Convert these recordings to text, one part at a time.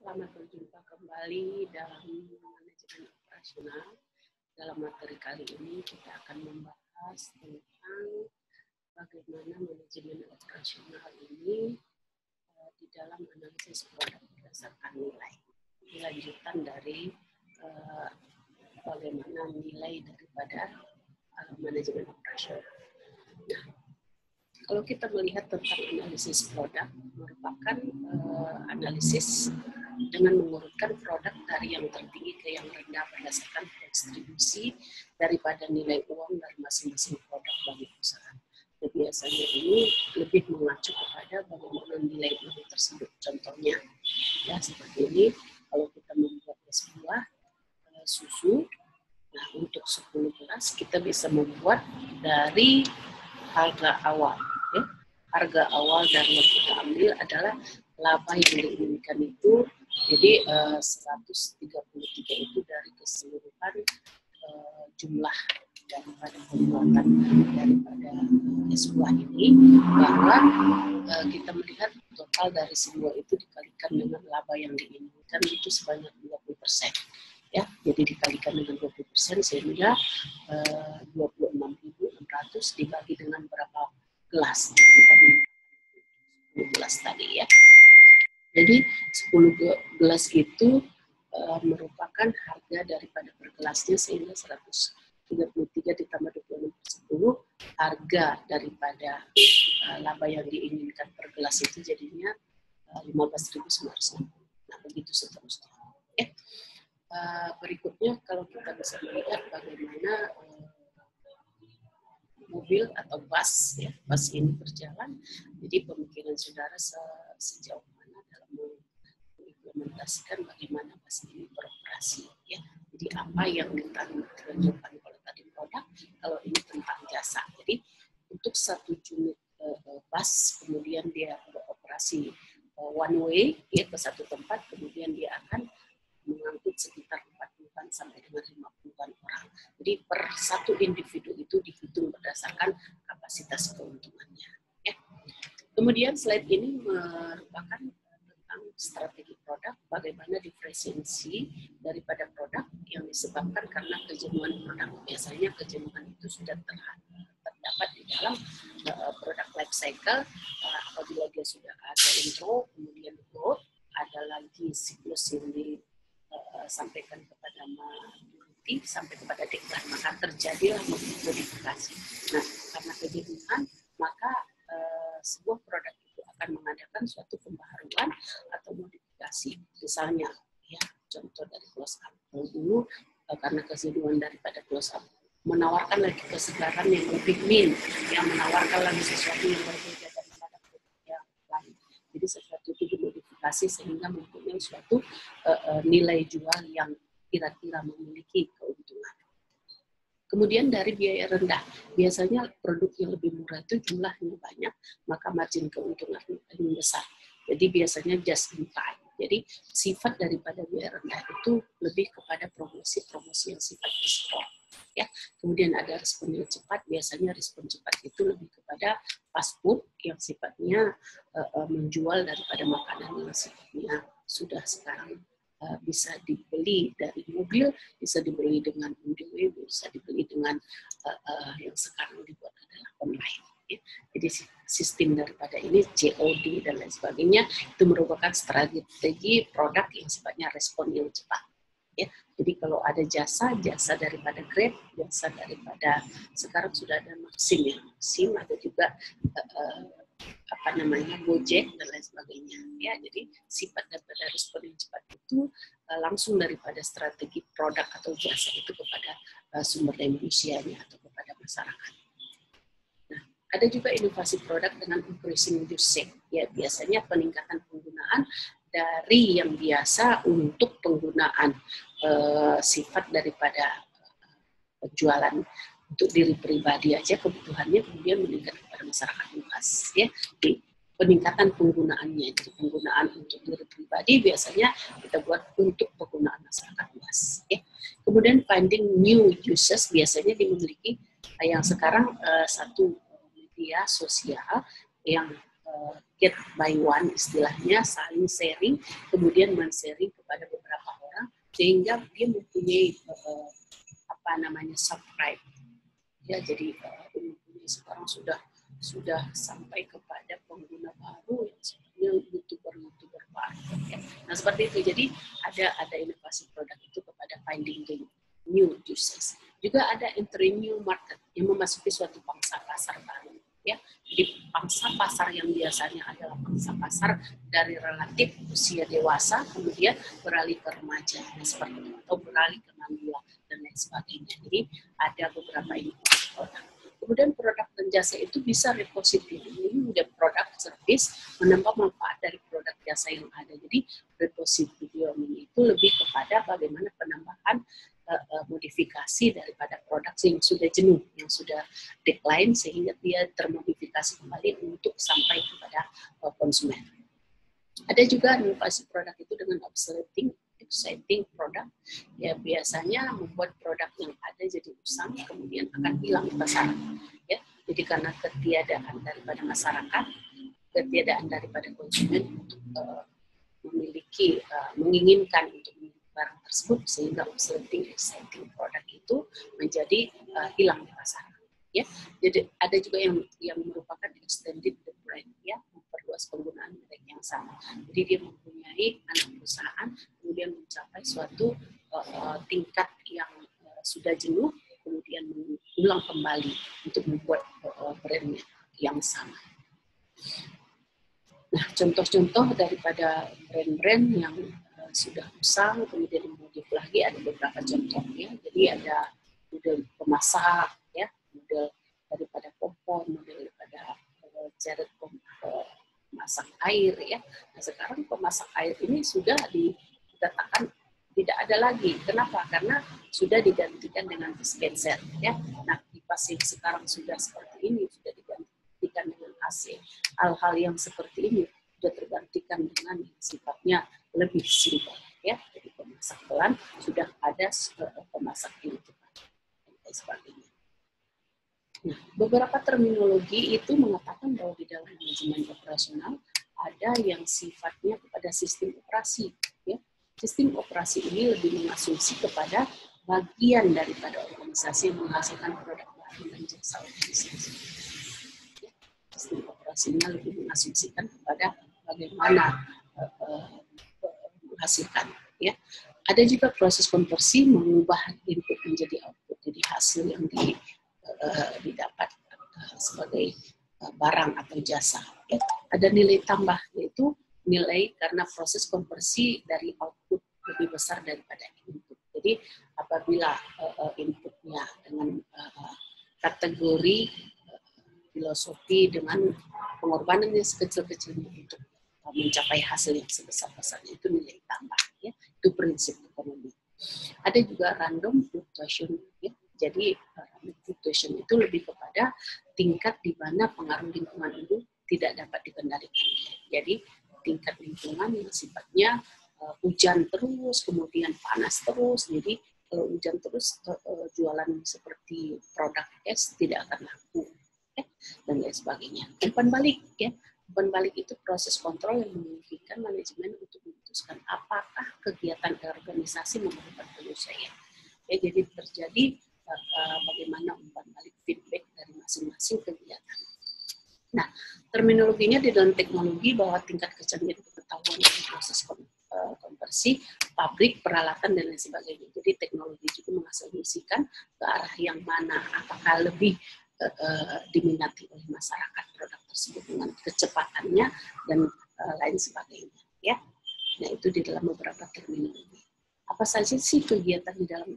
Selamat berjumpa kembali dalam manajemen operasional. Dalam materi kali ini kita akan membahas tentang bagaimana manajemen operasional ini di dalam analisis produk berdasarkan nilai. Lanjutan dari bagaimana nilai daripada manajemen operasional. Nah, kalau kita melihat tentang analisis produk, merupakan analisis dengan mengurutkan produk dari yang tertinggi ke yang rendah berdasarkan distribusi daripada nilai uang dari masing-masing produk bagi perusahaan. Dan biasanya ini lebih mengacu kepada bagaimana nilai uang tersebut. Contohnya, ya seperti ini, kalau kita membuat sebuah susu, nah untuk 10 gelas kita bisa membuat dari harga awal. Ya. Harga awal dari yang kita ambil adalah laba yang diinginkan itu, jadi 133 itu dari keseluruhan jumlah daripada pembuatan daripada sebuah ini, bahwa kita melihat total dari semua itu dikalikan dengan laba yang diinginkan itu sebanyak 20%. Ya, jadi dikalikan dengan 20% sehingga 26.600 dibagi dengan berapa gelas, 10 gelas tadi ya. Jadi 10 gelas itu merupakan harga daripada per gelasnya, sehingga 133 ditambah 26/10 harga daripada laba yang diinginkan per gelas itu jadinya 15.900. Nah, begitu seterusnya. Berikutnya kalau kita bisa melihat bagaimana mobil atau bus, ya, bus ini berjalan. Jadi pemikiran saudara sejauh mana dalam mengimplementasikan bagaimana bus ini beroperasi, ya. Jadi apa yang ditunjukkan kalau tadi produk, kalau ini tentang jasa. Jadi untuk satu unit bus, kemudian dia beroperasi one way, ya, ke satu tempat, kemudian dia akan mengangkut sekitar 40-an sampai dengan 50-an orang. Jadi per satu individu itu dihitung berdasarkan kapasitas keuntungannya. Ya. Kemudian slide ini merupakan tentang strategi produk, bagaimana diferensiasi daripada produk yang disebabkan karena kejenuhan produk. Biasanya kejenuhan itu sudah terdapat di dalam produk life cycle, apabila dia sudah ada intro, kemudian growth, ada lagi siklus yang sampaikan kepada maturity sampai kepada deklar, maka terjadilah modifikasi. Nah, karena kejenuhan, maka sebuah produk itu akan mengadakan suatu pembaharuan atau modifikasi. Misalnya, ya contoh dari close up dulu, karena kejenuhan daripada close up, menawarkan lagi kesegaran yang lebih min, yang menawarkan lagi sesuatu yang berbeda daripada produk yang lain. Jadi sesuatu itu dimodifikasi sehingga mempunyai suatu nilai jual yang kira-kira memiliki keuntungan. Kemudian dari biaya rendah, biasanya produk yang lebih murah itu jumlahnya banyak, maka margin keuntungan lebih besar. Jadi biasanya just in time. Jadi sifat daripada biaya rendah itu lebih kepada promosi yang sifat diskon. Ya, kemudian ada respon yang cepat. Biasanya respon cepat itu lebih kepada fast food yang sifatnya menjual daripada makanan yang sifatnya sudah sekarang bisa dibeli dari mobil, bisa dibeli dengan on the way, bisa dibeli dengan yang sekarang dibuat adalah online. Ya. Jadi sistem daripada ini COD dan lain sebagainya itu merupakan strategi produk yang sifatnya respon yang cepat. Ya, jadi kalau ada jasa daripada Grab, jasa daripada sekarang sudah ada Maxim, ada juga Gojek dan lain sebagainya. Ya, jadi sifat daripada respon yang cepat itu langsung daripada strategi produk atau jasa itu kepada sumber daya manusianya atau kepada masyarakat. Nah, ada juga inovasi produk dengan increasing usage. Ya, biasanya peningkatan penggunaan dari yang biasa untuk penggunaan sifat daripada penjualan untuk diri pribadi aja kebutuhannya, kemudian meningkat kepada masyarakat luas. Ya, di peningkatan penggunaannya, jadi penggunaan untuk diri pribadi biasanya kita buat untuk penggunaan masyarakat luas. Ya. Kemudian finding new users biasanya dimiliki yang sekarang satu media sosial yang get by one istilahnya, saling sharing, kemudian men-sharing kepada beberapa orang sehingga dia mempunyai subscribe. Ya, jadi sekarang sudah sampai kepada pengguna baru yang sebenarnya youtuber baru. Ya. Nah seperti itu. Jadi ada inovasi produk itu kepada finding the new users. Juga ada entering new market yang memasuki suatu pangsa pasar baru. Ya, jadi pangsa pasar yang biasanya adalah pangsa pasar dari relatif usia dewasa kemudian beralih ke remaja seperti itu, atau beralih ke manula dan lain sebagainya. Jadi ada beberapa inovasi produk. Kemudian produk dan jasa itu bisa repositioning the product service, menambah manfaat dari produk jasa yang ada. Jadi repositioning itu lebih kepada bagaimana penambahan modifikasi daripada produk yang sudah jenuh, yang sudah decline, sehingga dia termodifikasi kembali untuk sampai kepada konsumen. Ada juga inovasi produk itu dengan exciting produk, ya biasanya membuat produk yang ada jadi usang, kemudian akan hilang di pasaran. Ya, jadi karena ketiadaan daripada masyarakat, ketiadaan daripada konsumen untuk memiliki, menginginkan untuk barang tersebut, sehingga exciting produk itu menjadi hilang di pasaran. Ya, jadi ada juga yang merupakan extended the brand, ya, memperluas penggunaan merek yang sama. Jadi dia mempunyai anak perusahaan, kemudian mencapai suatu tingkat yang sudah jenuh, kemudian mengulang kembali untuk membuat brandnya yang sama. Nah, contoh-contoh daripada brand-brand yang sudah usang, kemudian dimodif lagi, ada beberapa contohnya. Jadi ada model pemasak, ya, model daripada kompor, model daripada jaret pemasak air, ya. Nah, sekarang pemasak air ini sudah dikatakan tidak ada lagi. Kenapa? Karena sudah digantikan dengan dispenser, ya. Nah, kipas yang sekarang sudah seperti ini sudah digantikan dengan AC. Hal-hal yang seperti ini sudah tergantikan dengan sifatnya lebih simpel, ya. Jadi pemasak pelan sudah ada pemasak yang cepat dan sebagainya. Nah, beberapa terminologi itu mengatakan bahwa di dalam manajemen operasional ada yang sifatnya kepada sistem operasi, ya. Sistem operasi ini lebih mengasumsi kepada bagian daripada organisasi yang menghasilkan produk baru dan jasa organisasi. Ya, sistem operasinya lebih mengasumsikan kepada bagaimana menghasilkan, ya. Ada juga proses konversi, mengubah input menjadi output, jadi hasil yang didapat sebagai barang atau jasa, ya. Ada nilai tambah, yaitu nilai karena proses konversi dari output lebih besar daripada input. Jadi apabila inputnya dengan kategori filosofi dengan pengorbanan yang sekecil-kecilnya untuk mencapai hasil yang sebesar-besarnya, itu nilai tambah, ya. Itu prinsip ekonomi. Ada juga random fluctuation, ya. Jadi random fluctuation itu lebih kepada tingkat di mana pengaruh lingkungan itu tidak dapat dikendalikan. Jadi tingkat lingkungan yang sifatnya hujan terus, kemudian panas terus. Jadi kalau hujan terus, jualan seperti produk es tidak akan laku, ya, dan lain sebagainya. Umpan balik, ya. Umpan balik itu proses kontrol yang memungkinkan manajemen untuk memutuskan apakah kegiatan organisasi memerlukan penyesuaian. Ya, jadi terjadi bagaimana umpan balik feedback dari masing-masing kegiatan. Nah, terminologinya di dalam teknologi bahwa tingkat kecanggihan pengetahuan dan proses konversi, pabrik, peralatan, dan lain sebagainya. Jadi teknologi juga mengasumsikan ke arah yang mana, apakah lebih diminati oleh masyarakat produk tersebut dengan kecepatannya dan lain sebagainya, ya. Nah, itu di dalam beberapa terminologi. Apa saja sih kegiatan di dalam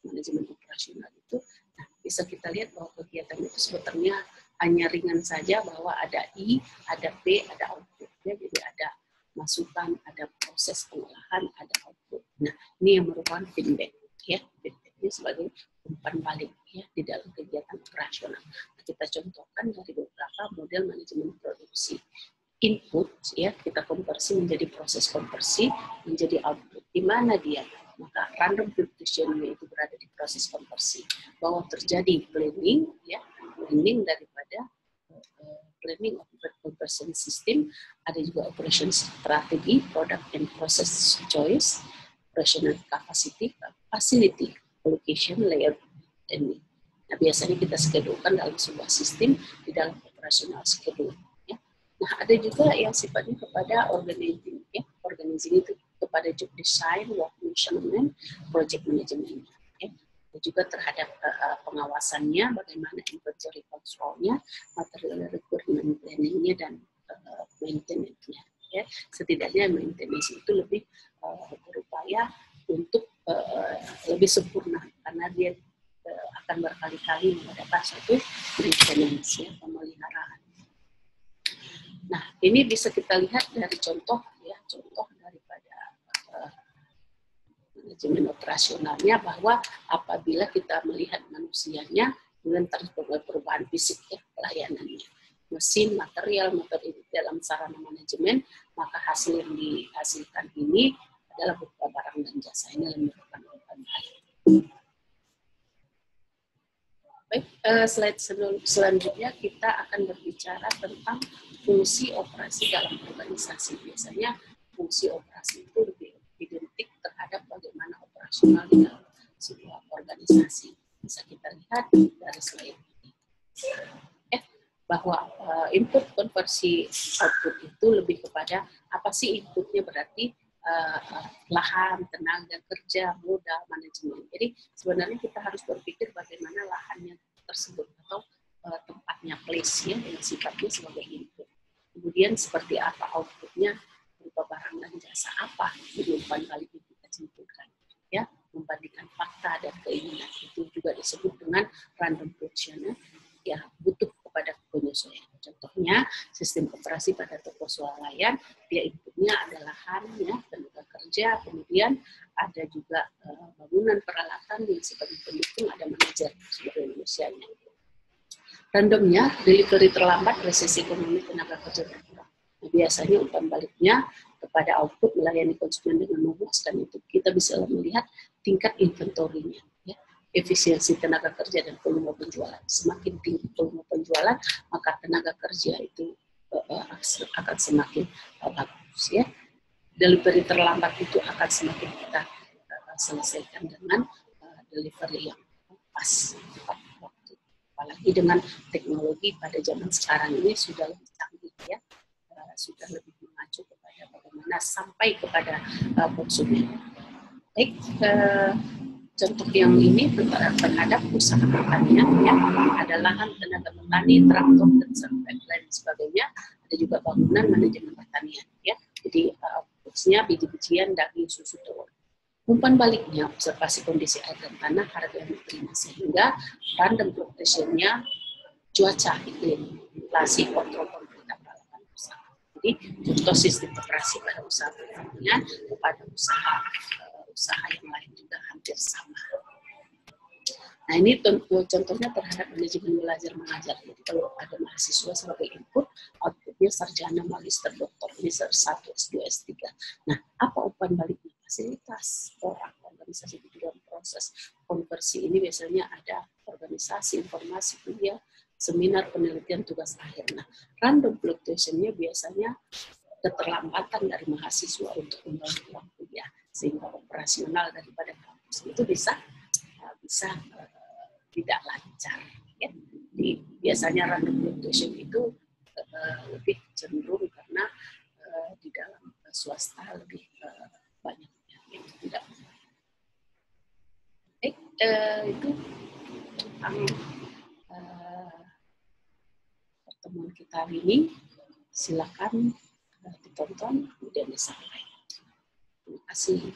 manajemen operasional itu? Nah, bisa kita lihat bahwa kegiatan itu sebetulnya hanya ringan saja, bahwa ada I, ada P, ada output, ya. Jadi ada masukan, ada proses pengolahan, ada output. Nah, ini yang merupakan feedback, ya. Feedback ini sebagai umpan balik, ya, di dalam kegiatan operasional. Nah, kita contohkan dari beberapa model manajemen produksi. Input, ya, kita konversi menjadi proses konversi menjadi output. Di mana dia? Maka random fluctuation itu berada di proses konversi, bahwa terjadi blending, ya, blending daripada planning of conversion system, ada juga operation strategy, product and process choice, operational capacity, facility, allocation, layout, dan need. Nah, biasanya kita skedulkan dalam sebuah sistem di dalam operational schedule. Ya. Nah, ada juga yang sifatnya kepada organizing, ya. Organizing itu kepada job design, work measurement, project management. Ya. Dan juga terhadap pengawasannya, bagaimana inventory control-nya, material requirement planning-nya, dan maintenance-nya. Ya. Setidaknya maintenance itu lebih berupaya untuk lebih sempurna, karena dia akan berkali-kali mengadakan suatu maintenance, ya, pemeliharaan. Nah, ini bisa kita lihat dari contoh, ya, contoh daripada manajemen operasionalnya, bahwa apabila kita melihat manusianya dengan perubahan fisik, ya, pelayanannya, mesin, material, metode dalam sarana manajemen, maka hasil yang dihasilkan ini adalah berupa barang dan jasa. Ini yang merupakan umpan balik. Baik, slide selanjutnya kita akan berbicara tentang fungsi operasi dalam organisasi. Biasanya fungsi operasi itu lebih identik terhadap bagaimana operasional di dalam sebuah organisasi. Bisa kita lihat dari slide ini. Bahwa input konversi output itu lebih kepada apa sih inputnya, berarti lahan, tenaga kerja, modal, manajemen. Jadi sebenarnya kita harus berpikir bagaimana lahannya tersebut atau tempatnya, place, ya, yang sifatnya sebagai input. Kemudian seperti apa outputnya, berupa barang dan jasa apa, jadi umpan balik yang kita simpulkan, ya, membandingkan fakta dan keinginan. Itu juga disebut dengan random functional, ya, butuh kepada penyesuaian. Contohnya sistem operasi pada toko swalayan, dia inputnya adalah lahan, ya, tenaga kerja, kemudian ada juga bangunan peralatan yang sebagai pendukung, ada manajer sebagai manusianya. Randomnya, delivery terlambat, resesi ekonomi, tenaga kerja berkurang. Nah, biasanya umpan baliknya kepada output melayani konsumen dengan memuaskan, itu kita bisa melihat tingkat inventorinya, ya, efisiensi tenaga kerja dan volume penjualan. Semakin tinggi volume penjualan, maka tenaga kerja itu akan semakin bagus, ya. Delivery terlambat itu akan semakin kita selesaikan dengan delivery yang pas, tepat waktu. Apalagi dengan teknologi pada zaman sekarang ini sudah lebih canggih, ya, sudah lebih mengacu kepada bagaimana sampai kepada konsumen. Baik, contoh yang ini terhadap usaha pertanian, ya, ada lahan, tenaga petani, traktor, dan lain sebagainya. Ada juga bangunan, manajemen pertanian, ya. Jadi outputnya biji-bijian, daging, susu, telur. Umpan baliknya observasi kondisi air dan tanah, harga yang diterima, sehingga random fluctuation-nya cuaca, iklim, inflasi, kontrol pemerintah peralatan usaha. Jadi contoh sistem operasi pada usaha pertanian kepada usaha yang lain juga hampir sama. Nah, ini contohnya terhadap manajemen belajar mengajar. Jadi kalau ada mahasiswa sebagai input, outputnya sarjana, magister, doktor, ini S1, S2, S3. Nah, apa umpan baliknya? Fasilitas orang, organisasi di dalam proses konversi ini biasanya ada organisasi, informasi, kuliah, seminar, penelitian, tugas akhir. Nah, random fluctuation-nya biasanya keterlambatan dari mahasiswa untuk kembali uang kuliah, sehingga operasional daripada kampus itu bisa tidak lancar, ya. Jadi biasanya random fluctuation itu lebih cenderung karena di dalam swasta lebih banyak yang tidak. Itu tentang pertemuan kita hari ini. Silakan ditonton kemudian disampaikan. Terima kasih.